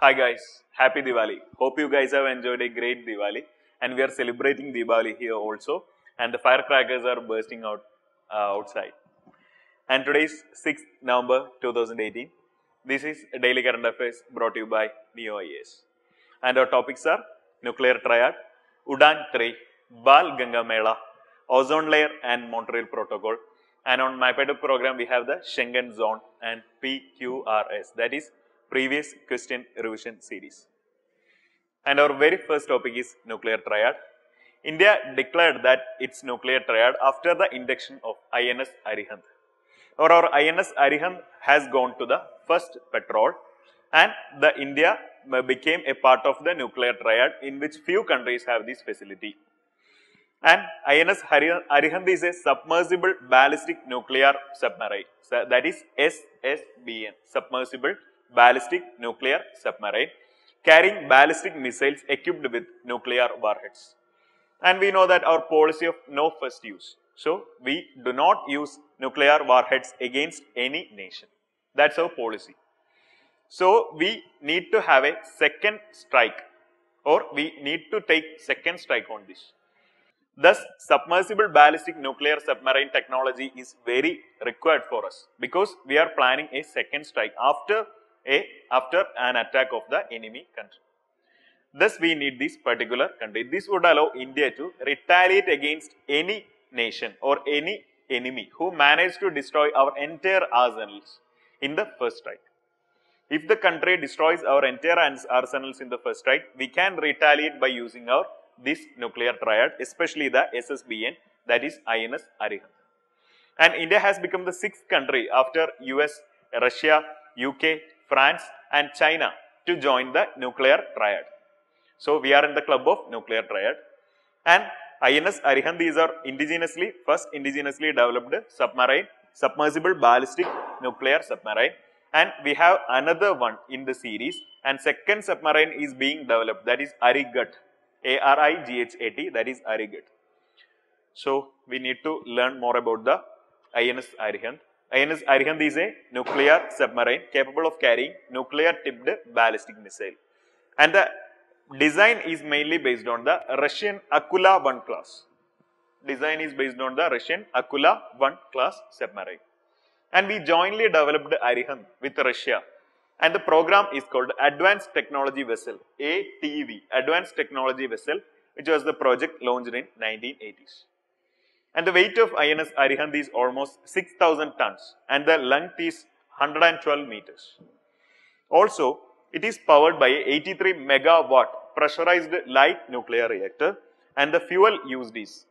Hi guys, happy Diwali. Hope you guys have enjoyed a great Diwali and we are celebrating Diwali here also and the firecrackers are bursting out outside. And today is 6th November 2018. This is Daily Current Affairs brought to you by Ekam IAS. And our topics are Nuclear Triad, Ozone 3, Bal Ganga Mela, Ozone Layer and Montreal Protocol. And on my program we have the Schengen Zone and PQRS, that is Previous Question Revision Series. And our very first topic is Nuclear Triad. India declared that its Nuclear Triad after the induction of INS Arahand. Our INS Arahand has gone to the first patrol and the India became a part of the Nuclear Triad in which few countries have this facility. And INS Arahand is a submersible ballistic nuclear submarine, so that is SSBN, submersible ballistic nuclear submarine, carrying ballistic missiles equipped with nuclear warheads. And we know that our policy of no first use. So, we do not use nuclear warheads against any nation. That's our policy. So, we need to have a second strike or we need to take second strike on this. Thus, submersible ballistic nuclear submarine technology is very required for us because we are planning a second strike after an attack of the enemy country. Thus, we need this particular country. This would allow India to retaliate against any nation or any enemy who managed to destroy our entire arsenals in the first strike. If the country destroys our entire arsenals in the first strike, we can retaliate by using this nuclear triad, especially the SSBN, that is INS Arahand. And India has become the 6th country after US, Russia, UK, France and China to join the nuclear triad. So, we are in the club of nuclear triad. And INS Arahand is our first indigenously developed submarine, submersible ballistic nuclear submarine. And we have another one in the series and second submarine is being developed, that is Arighat, ARIGHAT, that is Arighat. So, we need to learn more about the INS Arahand. INS Arahand is a nuclear submarine capable of carrying nuclear tipped ballistic missile. And the design is mainly based on the Russian Akula-1 class. Design is based on the Russian Akula-1 class submarine. And we jointly developed Arahand with Russia. And the program is called Advanced Technology Vessel, ATV, Advanced Technology Vessel, which was the project launched in 1980s. And the weight of INS Arahand is almost 6,000 tons and the length is 112 meters. Also, it is powered by a 83 megawatt pressurized light nuclear reactor and the fuel used is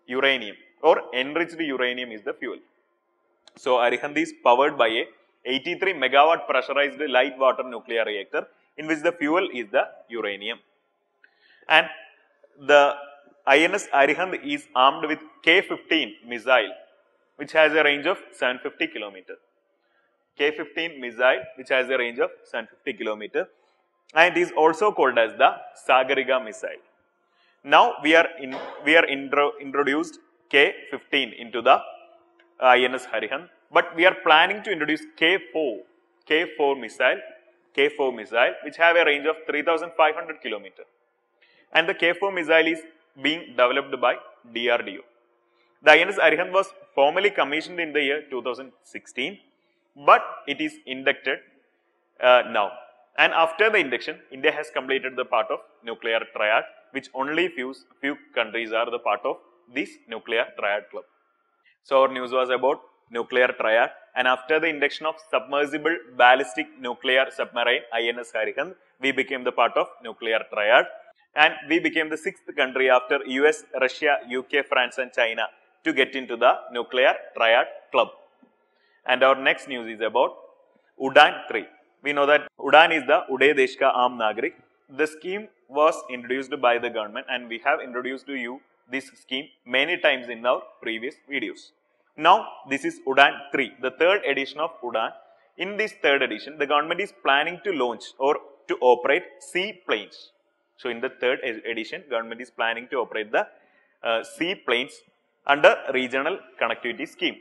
uranium or enriched uranium is the fuel. So, Arahand is powered by a 83 megawatt pressurized light water nuclear reactor in which the fuel is the uranium. And the INS Arahand is armed with K-15 missile which has a range of 750 km. K-15 missile which has a range of 750 km and it is also called as the Sagariga missile. Now we are introduced K-15 into the INS Arahand, but we are planning to introduce K-4 missile which have a range of 3,500 km. And the K-4 missile is being developed by DRDO. The INS Arahand was formally commissioned in the year 2016, but it is inducted now. And after the induction, India has completed the part of nuclear triad, which only few countries are the part of this nuclear triad club. So, our news was about nuclear triad and after the induction of submersible ballistic nuclear submarine INS Arahand, we became the part of nuclear triad. And we became the 6th country after US, Russia, UK, France and China to get into the nuclear triad club. And our next news is about Ozone 3. We know that Ozone is the Uday Desh Ka Aam Nagrik. The scheme was introduced by the government and we have introduced to you this scheme many times in our previous videos. Now, this is Ozone 3, the third edition of Ozone. In this third edition, the government is planning to launch or to operate seaplanes. So, in the third edition, government is planning to operate the seaplanes under regional connectivity scheme.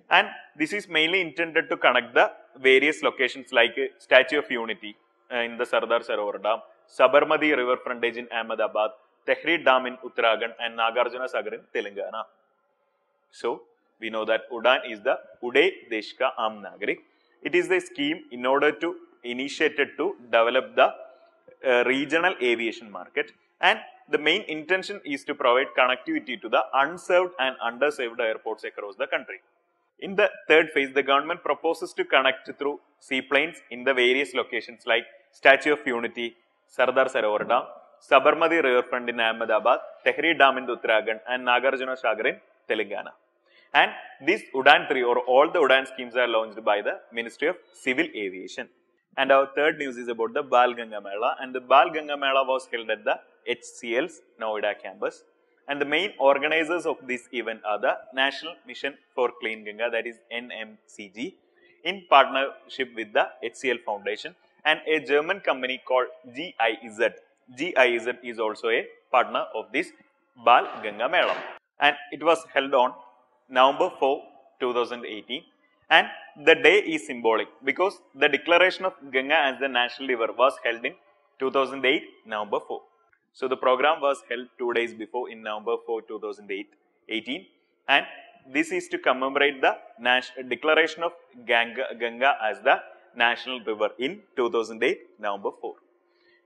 And this is mainly intended to connect the various locations like Statue of Unity, in the Sardar Sarovar Dam, Sabarmati River frontage in Ahmedabad, Tehri Dam in Uttarakhand, and Nagarjuna Sagar in Telangana. So, we know that UDAN is the Uday Deshka Aam Nagarik. It is the scheme in order to initiated to develop the regional aviation market, and the main intention is to provide connectivity to the unserved and underserved airports across the country. In the third phase, the government proposes to connect through seaplanes in the various locations like Statue of Unity, Sardar Sarovar Dam, Sabarmati Riverfront in Ahmedabad, Tehri Dam in Uttarakhand, and Nagarjuna Sagar in Telangana. And these UDAN 3 or all the UDAN schemes are launched by the Ministry of Civil Aviation. And our third news is about the Bal Ganga Mela, and the Bal Ganga Mela was held at the HCL's Noida campus. And the main organizers of this event are the National Mission for Clean Ganga, that is NMCG, in partnership with the HCL Foundation and a German company called GIZ. GIZ is also a partner of this Bal Ganga Mela, and it was held on November 4, 2018. And the day is symbolic because the declaration of Ganga as the national river was held in 2008, November 4. So, the program was held 2 days before in November 4, 2018, and this is to commemorate the declaration of Ganga as the national river in 2008, November 4.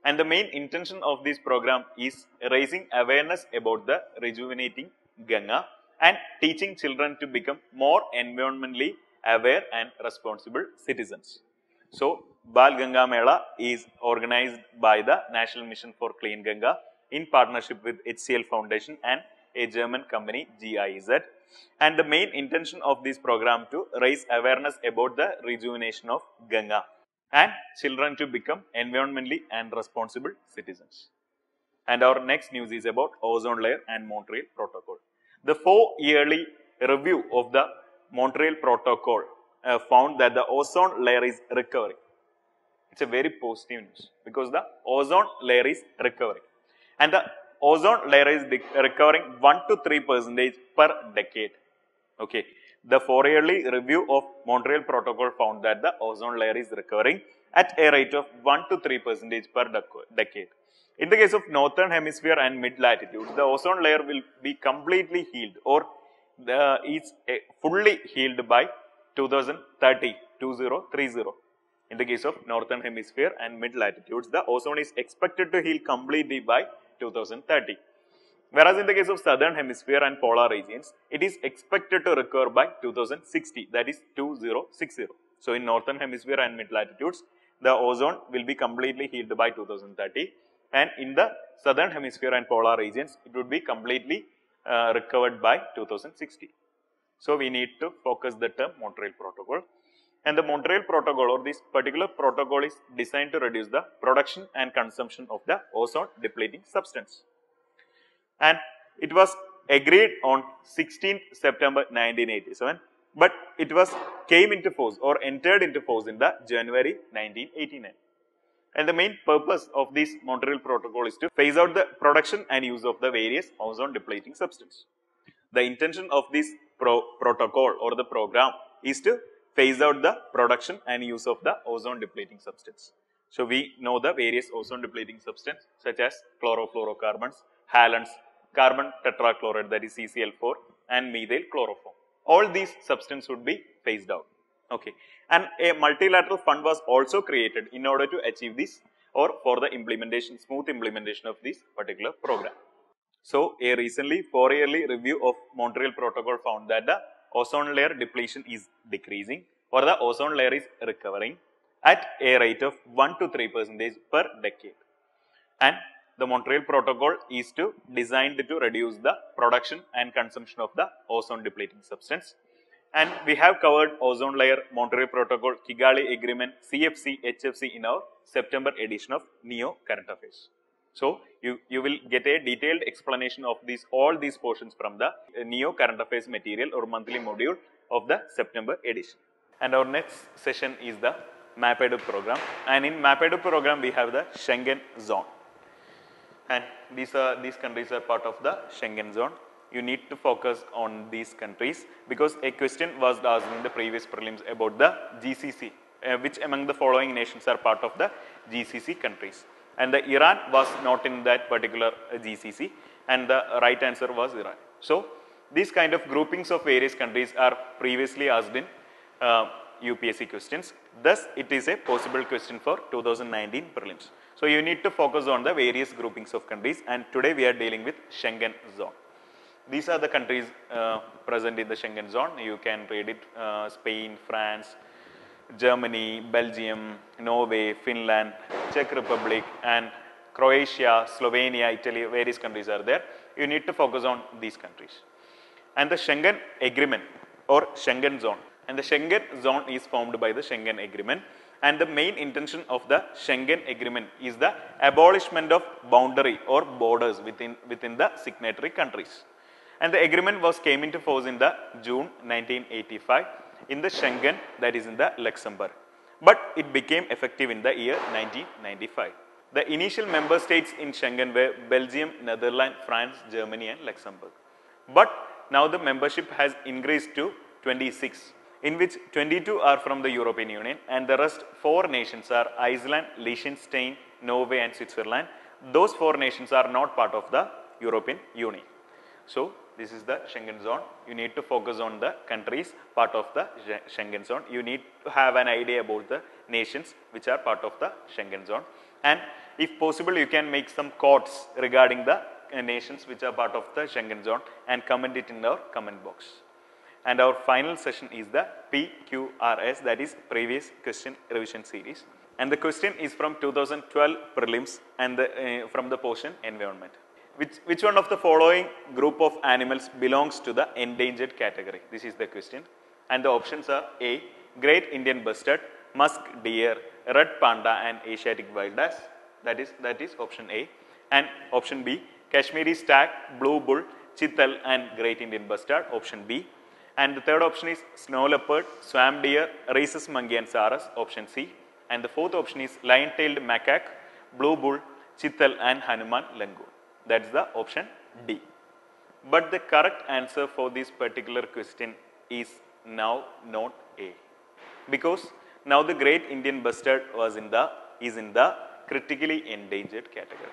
And the main intention of this program is raising awareness about the rejuvenating Ganga and teaching children to become more environmentally aware and responsible citizens. So, Bal Ganga Mela is organized by the National Mission for Clean Ganga in partnership with HCL Foundation and a German company GIZ. And the main intention of this program to raise awareness about the rejuvenation of Ganga and children to become environmentally and responsible citizens. And our next news is about ozone layer and Montreal Protocol. The 4-yearly review of the Montreal Protocol found that the ozone layer is recovering. It's a very positive news because the ozone layer is recovering, and the ozone layer is recovering 1 to 3% per decade. Okay, the 4-yearly review of Montreal Protocol found that the ozone layer is recovering at a rate of 1 to 3% per decade. In the case of northern hemisphere and mid latitudes, the ozone layer will be completely healed or is fully healed by 2030. In the case of northern hemisphere and mid latitudes, the ozone is expected to heal completely by 2030. Whereas in the case of southern hemisphere and polar regions, it is expected to recover by 2060, that is 2060. So, in northern hemisphere and mid latitudes, the ozone will be completely healed by 2030, and in the southern hemisphere and polar regions, it would be completely recovered by 2060. So, we need to focus the term Montreal Protocol, and the Montreal Protocol or this particular protocol is designed to reduce the production and consumption of the ozone depleting substance. And it was agreed on 16th September 1987, but it came into force or entered into force in the January 1989. And the main purpose of this Montreal Protocol is to phase out the production and use of the various ozone depleting substances. The intention of this protocol or the program is to phase out the production and use of the ozone depleting substance. So, we know the various ozone depleting substances such as chlorofluorocarbons, halons, carbon tetrachloride, that is CCl4, and methyl chloroform. All these substances would be phased out. Okay. And a multilateral fund was also created in order to achieve this or for the smooth implementation of this particular program. So, a recently 4-yearly review of Montreal Protocol found that the ozone layer depletion is decreasing or the ozone layer is recovering at a rate of 1 to 3% per decade. And the Montreal Protocol is designed to reduce the production and consumption of the ozone depleting substance. And we have covered ozone layer, Montreal Protocol, Kigali Agreement, CFC, HFC in our September edition of NEO Current Affairs. So, you will get a detailed explanation of all these portions from the NEO Current Affairs material or monthly module of the September edition. And our next session is the MAPEDU program, and in MAPEDU program we have the Schengen Zone, and these countries are part of the Schengen Zone. You need to focus on these countries because a question was asked in the previous prelims about the GCC, which among the following nations are part of the GCC countries. And the Iran was not in that particular GCC, and the right answer was Iran. So these kind of groupings of various countries are previously asked in UPSC questions. Thus, it is a possible question for 2019 prelims. So you need to focus on the various groupings of countries, and today we are dealing with Schengen Zone. These are the countries present in the Schengen Zone. You can read it: Spain, France, Germany, Belgium, Norway, Finland, Czech Republic, and Croatia, Slovenia, Italy. Various countries are there. You need to focus on these countries. And the Schengen Agreement or Schengen Zone. And the Schengen Zone is formed by the Schengen Agreement. And the main intention of the Schengen Agreement is the abolishment of boundary or borders within the signatory countries. And the agreement came into force in the June 1985 in the Schengen, that is in the Luxembourg. But it became effective in the year 1995. The initial member states in Schengen were Belgium, Netherlands, France, Germany, and Luxembourg. But now the membership has increased to 26, in which 22 are from the European Union, and the rest 4 nations are Iceland, Liechtenstein, Norway, and Switzerland. Those 4 nations are not part of the European Union. So this is the Schengen Zone. You need to focus on the countries part of the Schengen Zone. You need to have an idea about the nations which are part of the Schengen Zone. And if possible, you can make some quotes regarding the nations which are part of the Schengen Zone and comment it in our comment box. And our final session is the PQRS, that is Previous Question Revision Series. And the question is from 2012 prelims and from the portion Environment. Which one of the following group of animals belongs to the endangered category? This is the question. And the options are A, Great Indian Bustard, Musk Deer, Red Panda, and Asiatic Wild Ass. That is option A. And option B, Kashmiri Stag, Blue Bull, Chital, and Great Indian Bustard. Option B. And the third option is Snow Leopard, Swamp Deer, Rhesus Monkey, and Saras. Option C. And the fourth option is Lion-tailed Macaque, Blue Bull, Chital, and Hanuman Langur. That's the option D. But the correct answer for this particular question is now not A, because now the Great Indian Bustard is in the critically endangered category.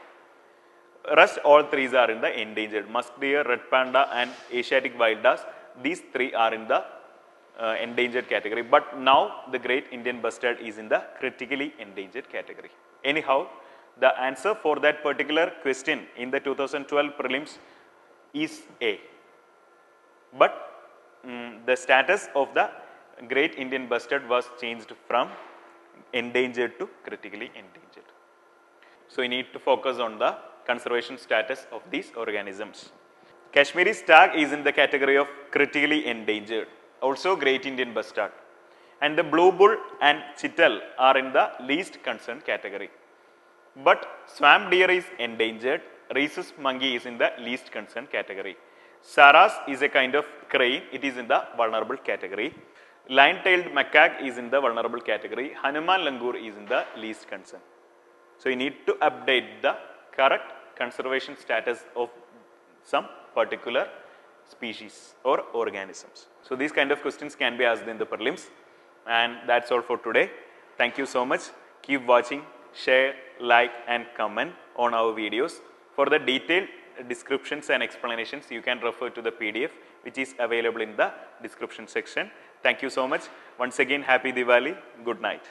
Rest all 3 are in the endangered. Musk Deer, Red Panda, and Asiatic Wild Ass. These 3 are in the endangered category. But now the Great Indian Bustard is in the critically endangered category. Anyhow, the answer for that particular question in the 2012 prelims is A. But the status of the Great Indian Bustard was changed from endangered to critically endangered. So you need to focus on the conservation status of these organisms. Kashmiri Stag is in the category of critically endangered, also Great Indian Bustard. And the Blue Bull and Chital are in the least concerned category. But Swamp Deer is endangered, Rhesus Monkey is in the least concerned category. Saras is a kind of crane, it is in the vulnerable category. Lion-tailed Macaque is in the vulnerable category. Hanuman Langur is in the least concern. So you need to update the correct conservation status of some particular species or organisms. So these kind of questions can be asked in the prelims. And that's all for today. Thank you so much. Keep watching, share, like, and comment on our videos. For the detailed descriptions and explanations, you can refer to the PDF which is available in the description section. Thank you so much. Once again, happy Diwali. Good night.